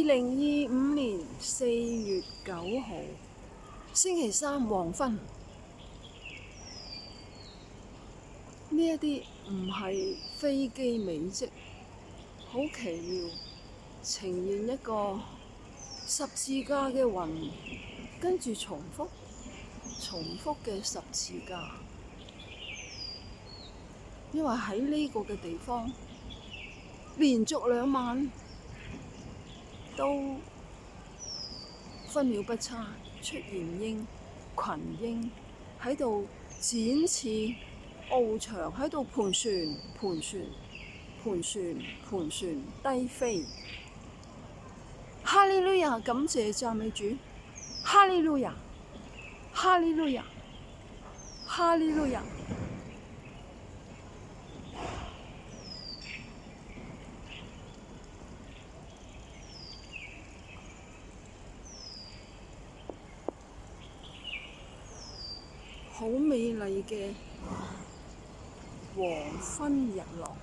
2025年4月9號，星期三黃昏。呢一啲唔係飛機尾跡，好奇妙，呈現一個十字架嘅雲，跟住重複嘅十字架。因為喺呢個嘅地方，連續2晚都分秒不差出現群鷹喺度展翅翱翔，喺度盤旋低飛。哈利路亞，感謝讚美主！哈利路亞，哈利路亞，哈利路亞。好美麗嘅黃昏日落，